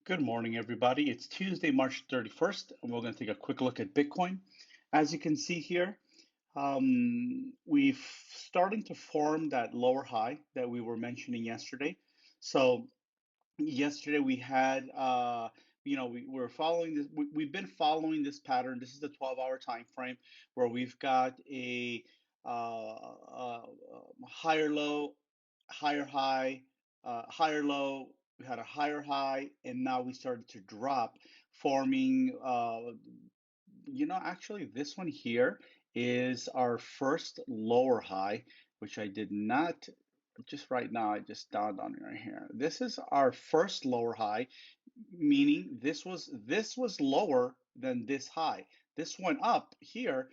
Good morning, everybody. It's Tuesday, March 31st, and we're going to take a quick look at Bitcoin. As you can see here, we've starting to form that lower high that we were mentioning yesterday. So yesterday we had, we were following this. We've been following this pattern. This is the 12-hour time frame where we've got a higher low, higher high, higher low. We had a higher high, and now we started to drop, forming. Actually, this one here is our first lower high, which I did not just right now. I just dawned on me right here. This is our first lower high, meaning this was lower than this high. This went up here.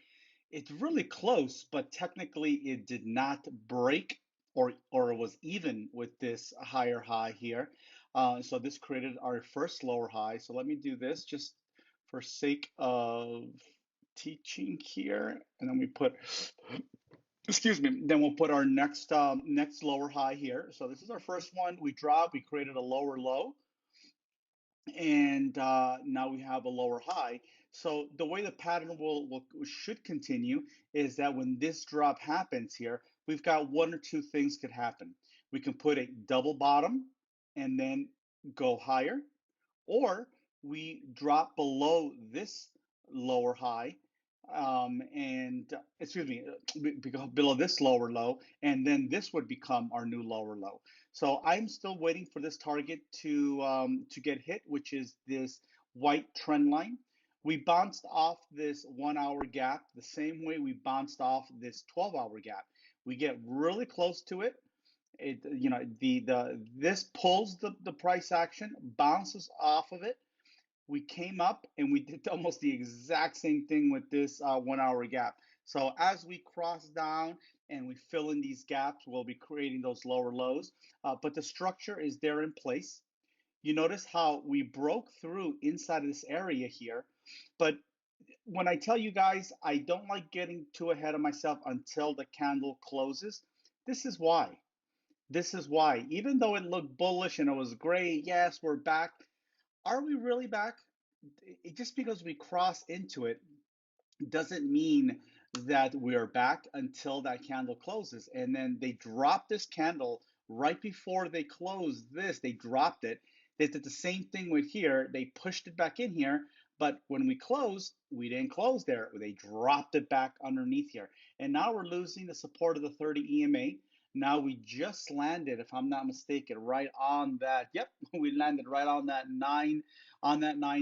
It's really close, but technically it did not break or it was even with this higher high here. So this created our first lower high. So let me do this just for sake of teaching here, and then we put, excuse me, then we'll put our next lower high here. So this is our first one. We dropped, we created a lower low, and now we have a lower high. So the way the pattern should continue is that when this drop happens here, we've got one or two things could happen. We can put a double bottom and then go higher, or we drop below this lower high, and excuse me, below this lower low, and then this would become our new lower low. So I'm still waiting for this target to get hit, which is this white trend line. We bounced off this 1 hour gap the same way we bounced off this 12-hour gap. We get really close to it. This pulls the price action, bounces off of it. We came up and we did almost the exact same thing with this 1 hour gap. So as we cross down and we fill in these gaps, we'll be creating those lower lows. But the structure is there in place. You notice how we broke through inside of this area here. But when I tell you guys, I don't like getting too ahead of myself until the candle closes. This is why. This is why. Even though it looked bullish and it was great, yes, we're back. Are we really back? Just because we cross into it doesn't mean that we are back until that candle closes. And then they dropped this candle right before they closed this. They dropped it. They did the same thing with here. They pushed it back in here. But when we closed, we didn't close there. They dropped it back underneath here. And now we're losing the support of the 30 EMA. Now we just landed, if I'm not mistaken, right on that. Yep, we landed right on that 9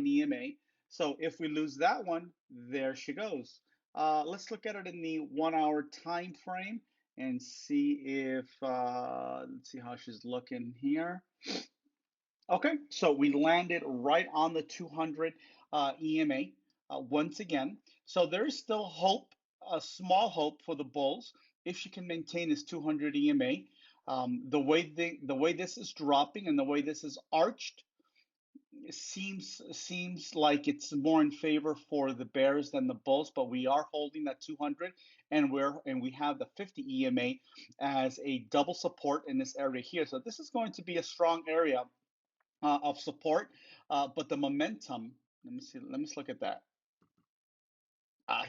EMA. So if we lose that one, there she goes. Let's look at it in the 1 hour time frame and see if let's see how she's looking here. Okay, so we landed right on the 200 EMA once again. So there is still hope, a small hope for the bulls if she can maintain this 200 EMA. The way this is dropping and the way this is arched, it seems like it's more in favor for the bears than the bulls, but we are holding that 200, and we have the 50 EMA as a double support in this area here. So this is going to be a strong area of support, but the momentum. Let me see. Let me just look at that.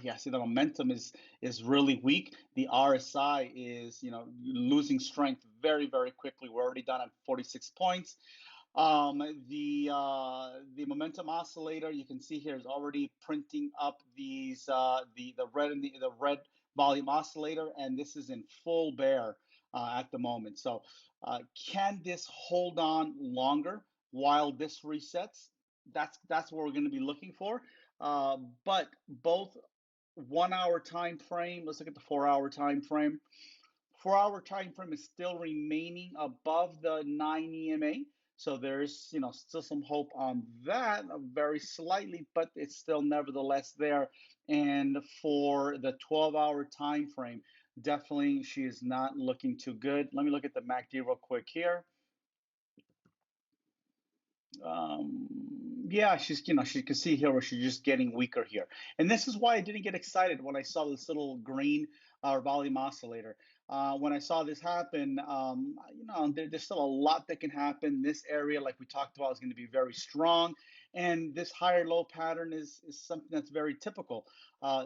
Yeah, see the momentum is really weak. The RSI is losing strength very quickly. We're already down at 46 points. The momentum oscillator you can see here is already printing up these the red and the red volume oscillator, and this is in full bear at the moment. So can this hold on longer while this resets? That's what we're going to be looking for. But both 1 hour time frame. Let's look at the 4 hour time frame. 4 hour time frame is still remaining above the 9 EMA. So there's still some hope on that, very slightly, but it's still nevertheless there. And for the 12-hour time frame, definitely she is not looking too good. Let me look at the MACD real quick here. Yeah, she can see here where she's just getting weaker here. And this is why I didn't get excited when I saw this little green volume oscillator. when I saw this happen, there's still a lot that can happen. This area, like we talked about, is going to be very strong, and this higher low pattern is something that's very typical.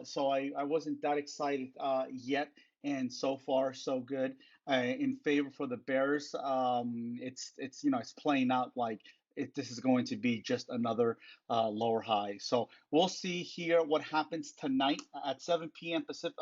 So I wasn't that excited yet, and so far so good in favor for the Bears. It's playing out like this is going to be just another lower high. So we'll see here what happens tonight at 7 p.m. Pacific.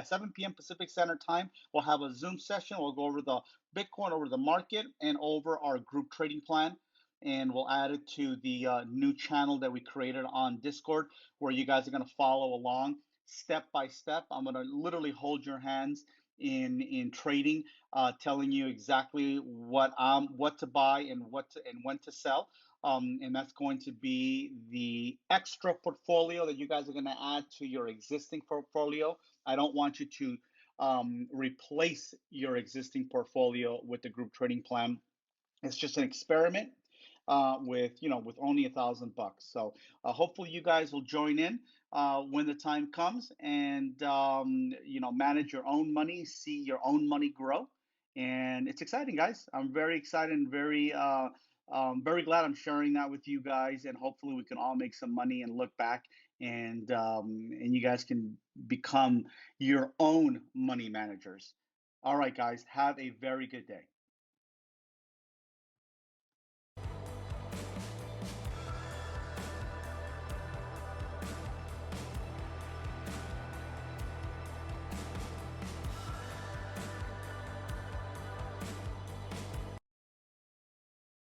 7 p.m. Pacific Standard Time. We'll have a Zoom session. We'll go over the Bitcoin, over the market, and over our group trading plan. And we'll add it to the new channel that we created on Discord, where you guys are going to follow along step by step. I'm going to literally hold your hands in trading, telling you exactly what to buy and when to sell. And that's going to be the extra portfolio that you guys are going to add to your existing portfolio. I don't want you to replace your existing portfolio with the group trading plan. It's just an experiment with only $1,000. So hopefully you guys will join in when the time comes, and manage your own money, see your own money grow, and it's exciting, guys. I'm very excited and very glad I'm sharing that with you guys, and hopefully we can all make some money and look back, and you guys can become your own money managers. All right, guys, have a very good day.